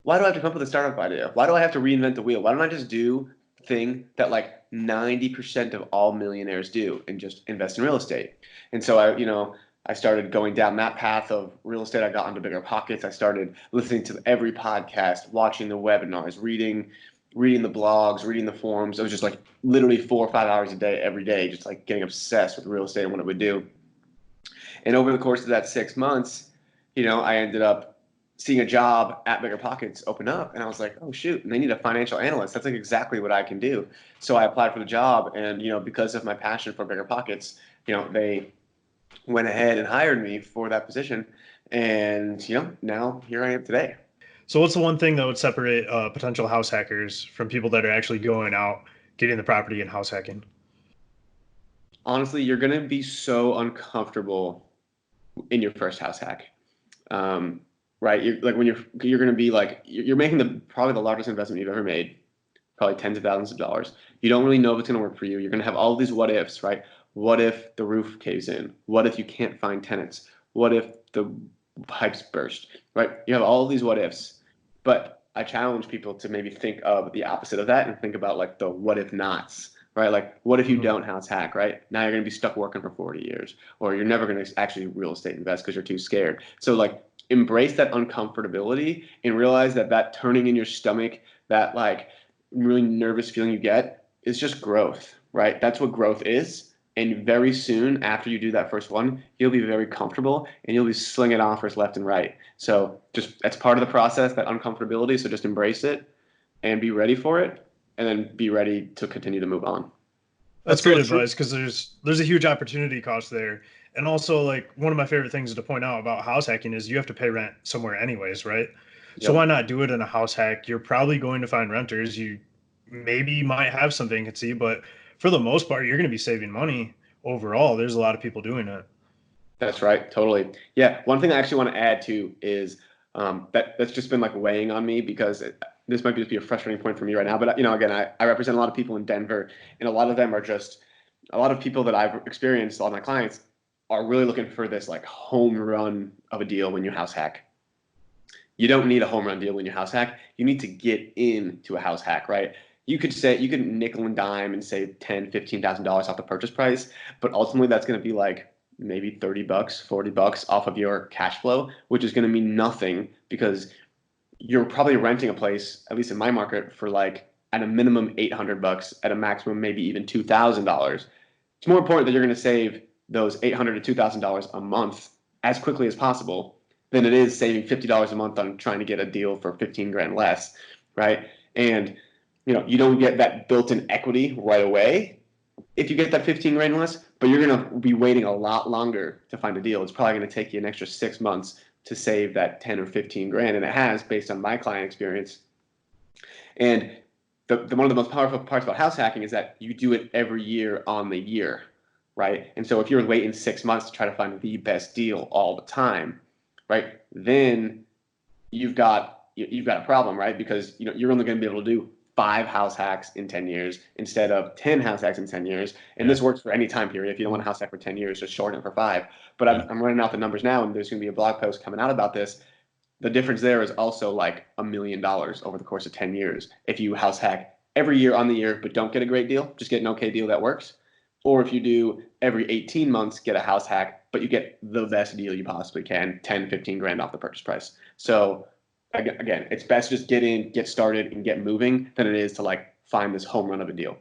why do I have to come up with a startup idea? Why do I have to reinvent the wheel? Why don't I just do the thing that like 90% of all millionaires do and just invest in real estate? And so I started going down that path of real estate. I got into Bigger Pockets. I started listening to every podcast, watching the webinars, reading the blogs, reading the forums. It was just like literally 4 or 5 hours a day, every day, just like getting obsessed with real estate and what it would do. And over the course of that 6 months, I ended up seeing a job at Bigger Pockets open up, and I was like, oh shoot, and they need a financial analyst. That's like exactly what I can do. So I applied for the job, and because of my passion for Bigger Pockets, they went ahead and hired me for that position. And now here I am today. So what's the one thing that would separate potential house hackers from people that are actually going out, getting the property and house hacking? Honestly, you're gonna be so uncomfortable in your first house hack. Right? Like when you're gonna be like you're making probably the largest investment you've ever made, probably tens of thousands of dollars. You don't really know if it's gonna work for you. You're gonna have all these what ifs, right? What if the roof caves in? What if you can't find tenants? What if the pipes burst? Right? You have all these what ifs. But I challenge people to maybe think of the opposite of that and think about like the what if nots, right? Like what if you don't house hack, right? Now you're going to be stuck working for 40 years, or you're never going to actually real estate invest because you're too scared. So like embrace that uncomfortability and realize that turning in your stomach, that like really nervous feeling you get is just growth, right? That's what growth is. And very soon after you do that first one, you'll be very comfortable and you'll be slinging offers left and right. So just that's part of the process, that uncomfortability. So just embrace it and be ready for it, and then be ready to continue to move on. That's great advice, because there's a huge opportunity cost there. And also, like, one of my favorite things to point out about house hacking is you have to pay rent somewhere anyways, right? So Yep. why not do it in a house hack? You're probably going to find renters. You maybe might have some vacancy, but for the most part, you're going to be saving money overall. There's a lot of people doing it. That's right. Totally. Yeah. One thing I actually want to add to is that's just been like weighing on me because this might just be a frustrating point for me right now. But again, I represent a lot of people in Denver, and a lot of them are just a lot of people that I've experienced. A lot of my clients are really looking for this like home run of a deal when you house hack. You don't need a home run deal when you house hack. You need to get into a house hack, right? You could nickel and dime and save $10,000, $15,000 off the purchase price, but ultimately that's going to be like maybe $30, $40 off of your cash flow, which is going to mean nothing because you're probably renting a place, at least in my market, for like at a minimum $800, at a maximum maybe even $2,000. It's more important that you're going to save those $800 to $2,000 a month as quickly as possible than it is saving $50 a month on trying to get a deal for 15 grand less, right? And you don't get that built-in equity right away if you get that 15 grand less, but you're going to be waiting a lot longer to find a deal. It's probably going to take you an extra 6 months to save that 10 or 15 grand, and it has based on my client experience. And one of the most powerful parts about house hacking is that you do it every year on the year, right? And so if you're waiting 6 months to try to find the best deal all the time, right, then you've got a problem, right? Because you're only going to be able to do 5 house hacks in 10 years instead of 10 house hacks in 10 years. And this works for any time period. If you don't want a house hack for 10 years, just shorten it for 5. But I'm running out the numbers now, and there's going to be a blog post coming out about this. The difference there is also like $1 million over the course of 10 years. If you house hack every year on the year, but don't get a great deal, just get an okay deal that works. Or if you do every 18 months, get a house hack, but you get the best deal you possibly can, 10, 15 grand off the purchase price. So again, it's best just get in, get started, and get moving than it is to like find this home run of a deal.